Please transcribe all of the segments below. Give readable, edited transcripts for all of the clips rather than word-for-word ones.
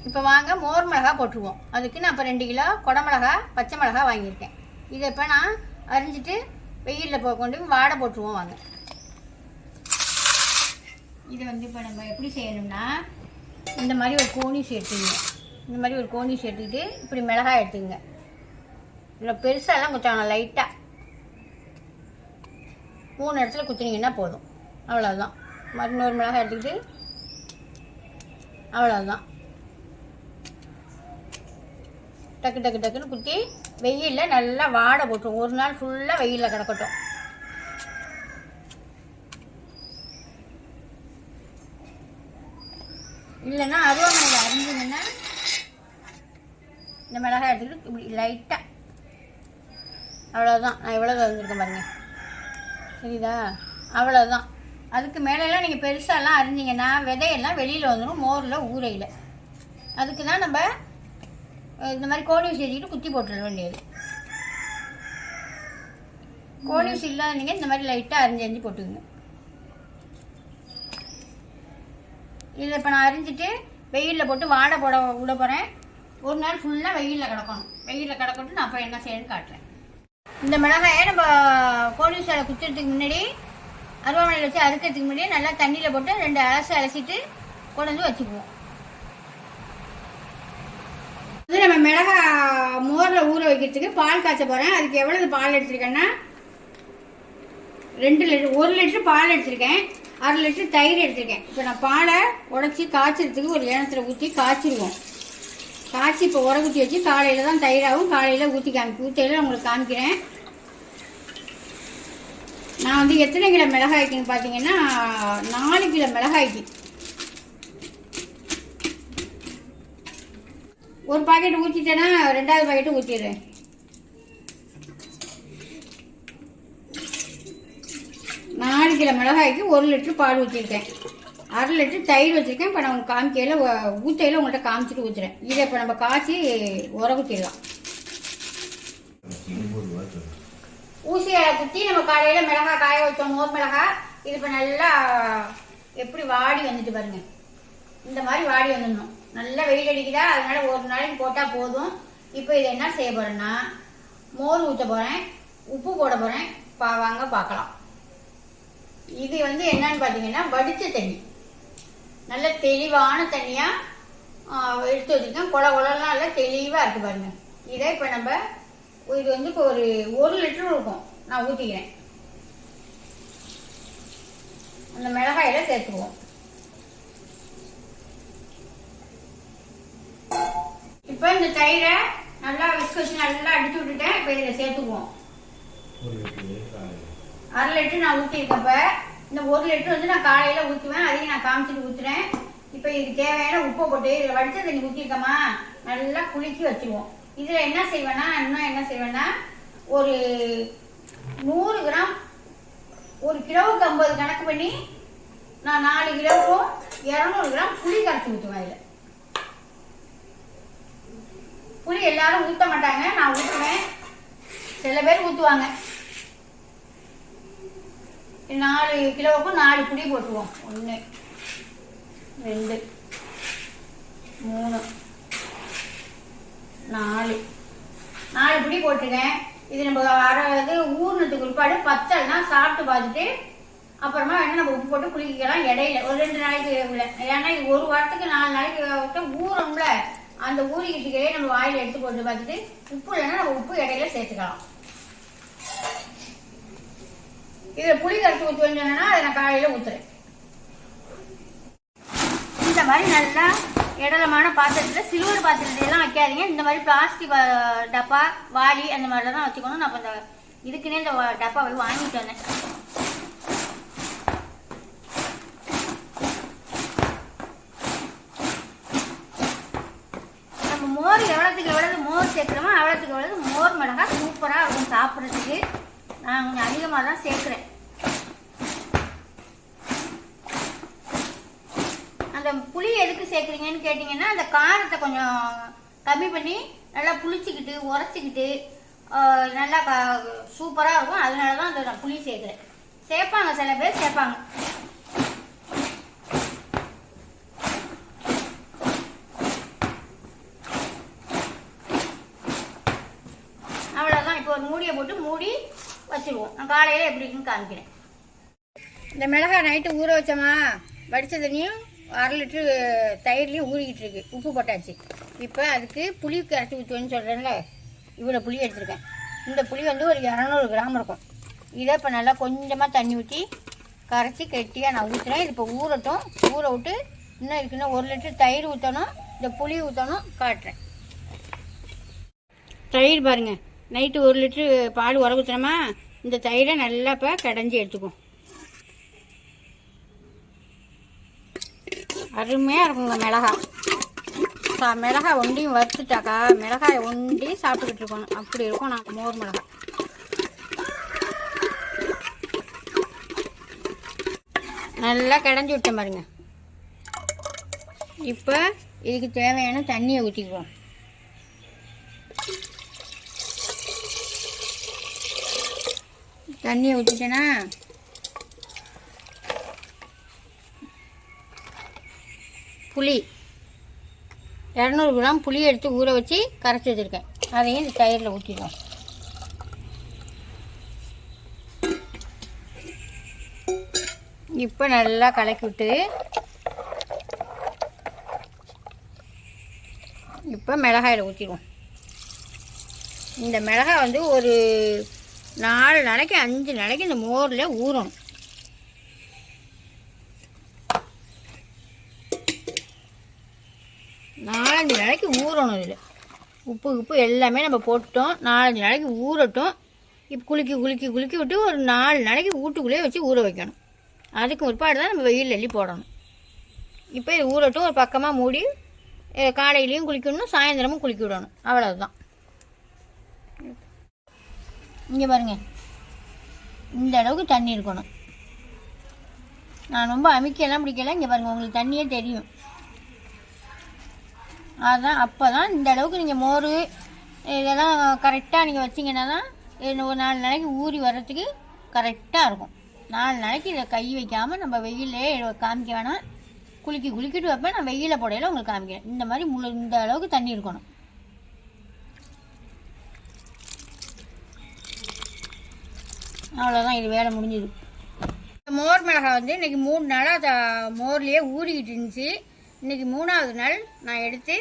இப்போ வாங்க மோர் மிளகா போட்டுருவோம். அதுக்கு நான் இப்போ 2 கிலோ குடமிளகா பச்சை மிளகா வாங்கியிருக்கேன். இதை இப்போ நான் அரிஞ்சிட்டு வெயிலில் கொண்டு வாடை போட்டுருவோம். வாங்க, இதை வந்து இப்போ நம்ம எப்படி செய்யணும்னா, இந்த மாதிரி ஒரு கோனிஸ் எடுத்துங்க. இந்த மாதிரி ஒரு கோனிஸ் எடுத்துக்கிட்டு இப்படி மிளகாய் எடுத்துங்க. இல்லை பெருசாலாம் குத்தாங்க, லைட்டாக 3 இடத்துல குத்துனீங்கன்னா போதும். அவ்வளோதான். இன்னொரு மிளகாய் எடுத்துக்கிட்டு அவ்வளோதான். டக்கு டக்கு டக்குன்னு குத்தி வெயிலில் நல்லா வாடை போட்டுரும். ஒரு நாள் ஃபுல்லாக வெயிலில் கிடக்கட்டும். இல்லைன்னா அருவாமனையில் அரிஞ்சிங்கன்னா இந்த மிளகாய் எடுத்துக்கிட்டு இப்படி லைட்டாக அவ்வளோதான். நான் எவ்வளோ வந்துருக்கேன் பாருங்கள், சரிதா? அவ்வளோதான். அதுக்கு மேலெல்லாம் நீங்கள் பெருசாலாம் அரிஞ்சிங்கன்னா விதையெல்லாம் வெளியில் வந்துடும், மோரில் ஊறையில். அதுக்கு தான் நம்ம இந்த மாதிரி கோனியூஸ் எழுதிட்டு குத்தி போட்டுட வேண்டியது. கோனியூஸ் இல்லாத நீங்கள் இந்த மாதிரி லைட்டாக அரிஞ்சு போட்டுக்குங்க. இதில் இப்போ நான் அரிஞ்சிட்டு வெயிலில் போட்டு வாடை விட போகிறேன். ஒரு நாள் ஃபுல்லாக வெயிலில் கிடக்கணும். வெயிலில் கிடக்கட்டும். நான் அப்போ என்ன செய்யணும்னு காட்டுறேன். இந்த மிளகாயை நம்ம கோனியூஸில் குத்துறதுக்கு முன்னாடி, அருவாமனையில் வச்சு அறுக்கிறதுக்கு முன்னாடி நல்லா தண்ணியில் போட்டு 2 அலசிட்டு கொண்டு வந்து வச்சுக்குவோம். வந்து நம்ம மிளகா மோரில் ஊற வைக்கிறதுக்கு பால் காய்ச்ச போகிறேன். அதுக்கு எவ்வளவு பால் எடுத்திருக்கேன்னா 2 லிட்டர், 1 லிட்டர் பால் எடுத்திருக்கேன். 1/2 லிட்டர் தயிர் எடுத்திருக்கேன். இப்போ நான் பாலை உடச்சி காய்ச்சறதுக்கு ஒரு ஏனத்தில் ஊற்றி காய்ச்சிடுவோம். காய்ச்சி இப்போ ஊற்றி வச்சு காலையில் தான் தயிராகவும் காலையில் ஊற்றையில் உங்களுக்கு காமிக்கிறேன். நான் வந்து எத்தனை கிலோ மிளகாய்க்குன்னு பார்த்தீங்கன்னா 4 கிலோ மிளகாய்க்கு ஒரு பாக்கெட் ஊற்றிட்டேன்னா 2வது பாக்கெட்டு ஊற்றிடுறேன். நாலு கிலோ மிளகாய்க்கு 1 லிட்டர் பால் ஊற்றிருக்கேன். 1/2 லிட்டர் தயிர் வச்சுருக்கேன். இப்போ நான் உங்களுக்கு காமிக்கையில் ஊற்றையில் உங்கள்கிட்ட காமிச்சிட்டு ஊற்றுறேன். இதை இப்போ நம்ம காய்ச்சி ஊற்றிடலாம். ஊசியை குத்தி நம்ம காலையில் மிளகாய் காய வச்சோம், மோர் மிளகாய். இது இப்போ நல்லா எப்படி வாடி வந்துட்டு பாருங்க. இந்த மாதிரி வாடி வந்துடணும். நல்லா வெயில் அடிக்குதா, அதனால ஒரு நாளைக்கு போட்டால் போதும். இப்போ இதை என்ன செய்ய போகிறேன்னா, மோர் ஊற்ற போகிறேன், உப்பு போட போகிறேன். வாங்க பார்க்கலாம். இது வந்து என்னன்னு பார்த்தீங்கன்னா வடித்த தண்ணி, நல்ல தெளிவான தண்ணியாக எடுத்து வச்சுருக்கேன். குளம்லாம் நல்லா தெளிவாக இருக்குது பாருங்க. இதை இப்போ நம்ம இது வந்து இப்போ ஒரு 1 லிட்டர் இருக்கும். நான் ஊற்றிக்கிறேன். அந்த மிளகாயில சேர்த்துக்குவோம். இப்போ இந்த தயிரை நல்லா விஸ்க் வச்சு நல்லா அடிச்சு விட்டுட்டேன். இப்போ இதில் சேர்த்துக்குவோம். 1/2 லிட்டர் நான் ஊற்றிருக்கேன். இப்போ இந்த 1 லிட்டர் வந்து நான் காலையில் ஊற்றுவேன். அதையும் நான் காமிச்சிட்டு ஊற்றுறேன். இப்போ இதுக்கு தேவையான உப்பை போட்டு இதில் வடித்த தண்ணி ஊற்றிருக்கோமா, நல்லா குலுக்கி வச்சுருவோம். இதில் என்ன செய்வேன்னா, இன்னும் என்ன செய்வேன்னா, ஒரு 100 கிராம், 1 கிலோவுக்கு 50 கணக்கு பண்ணி நான் 4 கிலோவுக்கும் 200 கிராம் புளி கரைச்சி ஊற்றுவேன். இதில் புளி எல்லாரும் ஊற்ற மாட்டாங்க, நான் ஊற்றுவேன். சில பேர் ஊற்றுவாங்க. 4 கிலோவுக்கும் 4 புளி போட்டுருவோம். 1 2 3 4 புளி போட்டுருக்கேன். இது நம்ம அதாவது ஊர்னத்துக்கு உட்பாடு பச்சைனா சாப்பிட்டு பார்த்துட்டு அப்புறமா வேணா நம்ம உப்பு போட்டு குளிக்கலாம். இடையில ஒரு 2 நாளைக்கு இல்லை, ஏன்னா இது 1 வாரத்துக்கு 4 நாளைக்கு ஊறணும்ல. அந்த ஊறிக்கிட்டுக்கே நம்ம வாயில் எடுத்து போட்டு பார்த்துட்டு உப்பு இல்லைன்னா நம்ம உப்பு இடையில சேர்த்துக்கலாம். இதில் புளி கரைச்சி ஊற்றி வந்தோன்னா அதை நான் காலையில் ஊற்றுறேன். இந்த மாதிரி நல்லா இடலமான பாத்திரத்தில், சில்வர் பாத்திரத்தையெல்லாம் வைக்காதீங்க. இந்த மாதிரி பிளாஸ்டிக் டப்பா, வாளி அந்த மாதிரிலாம் தான் வச்சுக்கணும். நான் இந்த இதுக்குன்னே இந்த டப்பாவை வாங்கிட்டு வந்தேன். நம்ம மோர் எவ்வளோத்துக்கு மோர் சேர்க்குறோமோ அவ்வளோத்துக்கு மோர் மிளகாய் சூப்பராக இருக்கும் சாப்பிட்றதுக்கு. நான் கொஞ்சம் அதிகமாக தான் சேர்க்குறேன். அந்த புளி எதுக்கு சேர்க்குறீங்கன்னு கேட்டிங்கன்னா, அந்த காரத்தை கொஞ்சம் கம்மி பண்ணி நல்லா புளிச்சிக்கிட்டு உரைச்சிக்கிட்டு நல்லா சூப்பராக இருக்கும். அதனால தான் அந்த நான் புளி சேர்க்குறேன். சேர்ப்பாங்க, சில பேர் சேர்ப்பாங்க. மூடியை போட்டு மூடி வச்சுருவோம். நான் காலையில் எப்படி இருக்குன்னு காமிக்கிறேன். இந்த மிளகாய் நைட்டு ஊற வச்சோமா, வடித்த தண்ணியும் 1/2 லிட்டரு தயிர்லேயும் ஊறிக்கிட்டு இருக்கு. உப்பு போட்டாச்சு. இப்போ அதுக்கு புளி கரைச்சி ஊற்றுவேன்னு சொல்கிறேன்ல, இவ்வளோ புளி எடுத்துருக்கேன். இந்த புளி வந்து ஒரு 200 கிராம் இருக்கும். இதை இப்போ நல்லா கொஞ்சமாக தண்ணி ஊற்றி கரைச்சி கெட்டியாக நான் ஊற்றுறேன். இது இப்போ ஊறட்டும். ஊற விட்டு இன்னும் இருக்குன்னா 1 லிட்டர் தயிர் ஊற்றணும், இந்த புளி ஊற்றணும், காட்டுறேன். தயிர் பாருங்கள், நைட்டு 1 லிட்ரு பால் உர ஊற்றுறோமா, இந்த தயிரை நல்லா இப்போ கடைஞ்சி எடுத்துக்கும். அருமையாக இருக்குங்க மிளகாய். மிளகாய் ஒண்டியும் வறுத்துட்டாக்கா மிளகாயை ஒண்டி சாப்பிட்டுக்கிட்டு இருக்கணும். அப்படி இருக்கும் நான் மோர் மிளகாய். நல்லா கடைஞ்சி விட்டேன் பாருங்க. இப்போ இதுக்கு தேவையான தண்ணியை ஊற்றிக்குவோம். தண்ணியை ஊற்றிட்டேன்னா புளி 200 கிராம் புளி எடுத்து ஊற வச்சு கரைச்சி வச்சுருக்கேன். அதையும் இந்த தயிரில் ஊற்றிடுவோம். இப்போ நல்லா கலக்கி விட்டு இப்போ மிளகாயில் ஊற்றிடுவோம். இந்த மிளகாய் வந்து ஒரு 4 நாளைக்கு 5 நாளைக்கு இந்த மோரில் ஊறணும். நாலஞ்சு நாளைக்கு ஊறணும். இதில் உப்பு எல்லாமே நம்ம போட்டுட்டோம். 4-5 நாளைக்கு ஊறட்டும். இப்போ குலுக்கி விட்டு ஒரு 4 நாளைக்கு வீட்டுக்குள்ளேயே வச்சு ஊற வைக்கணும். அதுக்கு முற்பாடு தான் நம்ம வெயில் அள்ளி போடணும். இப்போ இது ஊறட்டும். ஒரு பக்கமாக மூடி காலையிலையும் குளிக்கணும், சாயந்தரமும் குளிக்க விடணும். அவ்வளவுதான். இங்கே பாருங்கள், இந்த அளவுக்கு தண்ணி இருக்கணும். நான் ரொம்ப அமுக்கியெல்லாம் பிடிக்கல. இங்கே பாருங்கள், உங்களுக்கு தண்ணியே தெரியும். அதுதான் அப்போ தான் இந்த அளவுக்கு நீங்கள் மோர் இதெல்லாம் கரெக்டாக நீங்கள் வச்சிங்கன்னா தான் ஒரு 4 நாளைக்கு ஊறி வர்றதுக்கு கரெக்டாக இருக்கும். 4 நாளைக்கு இதை கை வைக்காமல் நம்ம வெயிலே காமிக்க வேணாம். குலுக்கிட்டு வைப்பேன். நான் வெயில போடையில் உங்களுக்கு காமிக்கிறேன். இந்த மாதிரி இந்த அளவுக்கு தண்ணி இருக்கணும். அவ்வளோதான், இது வேலை முடிஞ்சுது. மோர் மிளகாய் வந்து இன்றைக்கி 3 நாளாக மோர்லேயே ஊறிக்கிட்டு இருந்துச்சு. இன்றைக்கி 3ஆவது நாள் நான் எடுத்து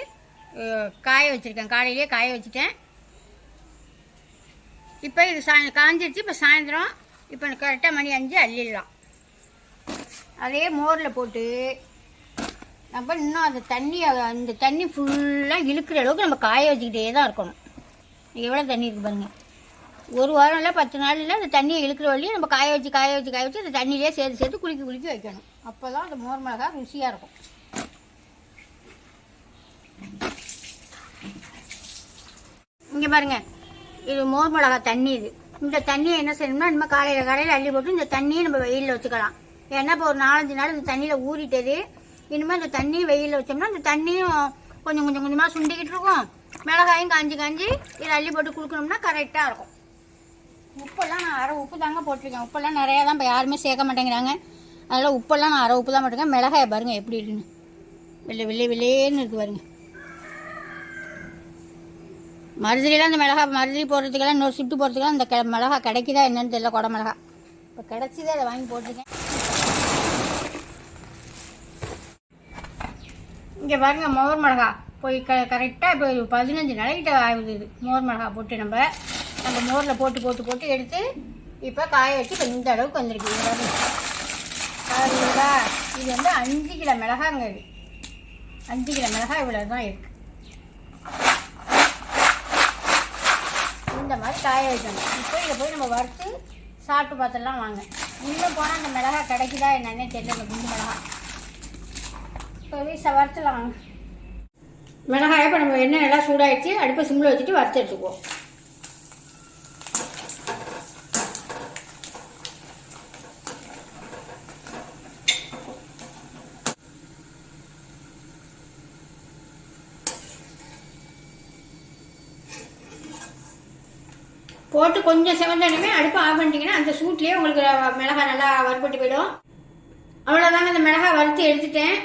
காய வச்சுருக்கேன். காலையிலேயே காய வச்சுட்டேன். இப்போ இது காஞ்சிருச்சு. இப்போ சாயந்தரம் இப்போ கரெக்டாக மணி 5 அள்ளிடலாம். அதே மோரில் போட்டு நம்ம இன்னும் அந்த தண்ணி ஃபுல்லாக இழுக்கிற அளவுக்கு நம்ம காய வச்சுக்கிட்டே தான் இருக்கணும். எவ்வளோ தண்ணி இருக்குது பாருங்கள். 1 வாரம் இல்லை 10 நாள் இல்லை, அந்த தண்ணியை இழுக்கிற வழியும் நம்ம காய வச்சு அந்த தண்ணியிலே சேர்த்து குலுக்கி வைக்கணும். அப்போ தான் அந்த மோர் மிளகாய் ருசியாக இருக்கும். இங்கே பாருங்கள், இது மோர் மிளகாய் தண்ணி. இந்த தண்ணியை என்ன செய்யணும்னா நம்ம காலையில் அள்ளி போட்டு இந்த தண்ணியை நம்ம வெயிலில் வச்சுக்கலாம். ஏன்னா இப்போ ஒரு 4-5 நாள் இந்த தண்ணியில் ஊறிட்டது. இனிமேல் இந்த தண்ணியை வெயிலில் வச்சோம்னா இந்த தண்ணியும் கொஞ்சமாக சுண்டிக்கிட்டு இருக்கும். மிளகாயும் காஞ்சி இதை அள்ளி போட்டு கொடுக்கணும்னா கரெக்டாக இருக்கும். உப்பெல்லாம் நான் 1/2 உப்பு தாங்க போட்டிருக்கேன். உப்பெல்லாம் நிறையா தான் இப்போ யாருமே சேர்க்க மாட்டேங்கிறாங்க. அதனால் உப்பெல்லாம் நான் 1/2 உப்பு தான் போட்டிருக்கேன். மிளகாயை பாருங்கள் எப்படி இருக்குன்னு, வெள்ளைன்னு இருக்குது பாருங்கள். மருதிலாம் இந்த மருதி போடுறதுக்கெல்லாம் இன்னொரு ஷிஃப்ட் போடுறதுக்கெல்லாம் இந்த மிளகாய் கிடைக்குதா என்னன்னு தெரியல. குடை மிளகாய் இப்போ கிடச்சிதான் அதை வாங்கி போட்டிருக்கேன். இங்கே பாருங்கள், மோர் மிளகாய் போய் கரெக்டாக இப்போ 15 நாளைக்கிட்ட ஆகுது. இது மோர் மிளகாய் போட்டு நம்ம மோரில் போட்டு எடுத்து இப்போ காய வச்சு இப்போ இந்த அளவுக்கு வந்திருக்கு. பாருங்களா, இது வந்து 5 கிலோ மிளகாங்க. இது 5 கிலோ மிளகாய் இவ்வளோ தான் இருக்குது. இந்த மாதிரி காய வைக்கணும். இப்போ இதை போய் நம்ம வறுத்து சாப்பிட்டு பார்த்துடலாம் வாங்க. இன்னும் போனால் அந்த மிளகாய் கிடைக்குதா என்னன்னே தெரியல. இந்த குண்டு மிளகாய் இப்போ வறுத்துலாம் வாங்க. மிளகாயை இப்போ நம்ம எண்ணெய் நல்லா சூடாகிடுச்சு. அடுப்பை சிம்மில் வச்சுட்டு வறுத்து எடுத்துக்குவோம். போட்டு கொஞ்சம் செவந்தோடனே அடுப்பு ஆஃப் பண்ணிட்டீங்கன்னா அந்த சூட்லேயே உங்களுக்கு மிளகாய் நல்லா வறுபட்டு போயிடும். அவ்வளோதாங்க, இந்த மிளகாய் வறுத்து எடுத்துட்டேன்.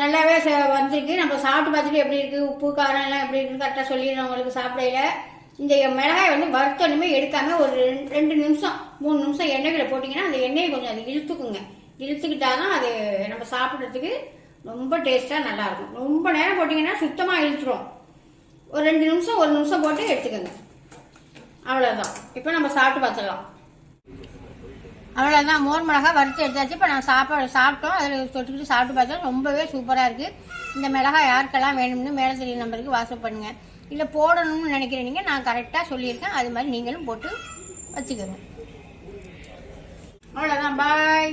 நல்லாவே வந்திருக்கு. நம்ம சாப்பிட்டு பார்த்துட்டு எப்படி இருக்குது, உப்பு காரம் எல்லாம் எப்படி இருக்குன்னு கரெக்டாக சொல்லிடுறேன் உங்களுக்கு சாப்பிடையில. இந்த மிளகாய் வந்து வறுத்தணுமே எடுக்காமல் ஒரு 2 நிமிஷம் 3 நிமிஷம் எண்ணெய்களை போட்டிங்கன்னா அந்த எண்ணெயை கொஞ்சம் அது இழுத்துக்குங்க. இழுத்துக்கிட்டாதான் அது நம்ம சாப்பிட்றதுக்கு ரொம்ப டேஸ்ட்டாக நல்லாயிருக்கும். ரொம்ப நேரம் போட்டிங்கன்னா சுத்தமாக இழுத்துரும். ஒரு 2 நிமிஷம் 1 நிமிஷம் போட்டு எடுத்துக்கோங்க. அவ்வளோதான். இப்போ நம்ம சாப்பிட்டு பார்த்துக்கலாம். அவ்வளோதான், மோர் மிளகா வறுத்து எடுத்தாச்சு. இப்போ நான் சாப்பிட்டோம். அதில் தொட்டுக்கிட்டு சாப்பிட்டு பார்த்தோம். ரொம்பவே சூப்பராக இருக்குது. இந்த மிளகாய் யாருக்கெல்லாம் வேணும்னு மேலே தெரிய நம்பருக்கு வாட்ஸ்அப் பண்ணுங்கள். இல்லை போடணும்னு நினைக்கிறீங்க, நான் கரெக்டாக சொல்லியிருக்கேன். அது மாதிரி நீங்களும் போட்டு வச்சுக்கோங்க. அவ்வளோதான், பாய்.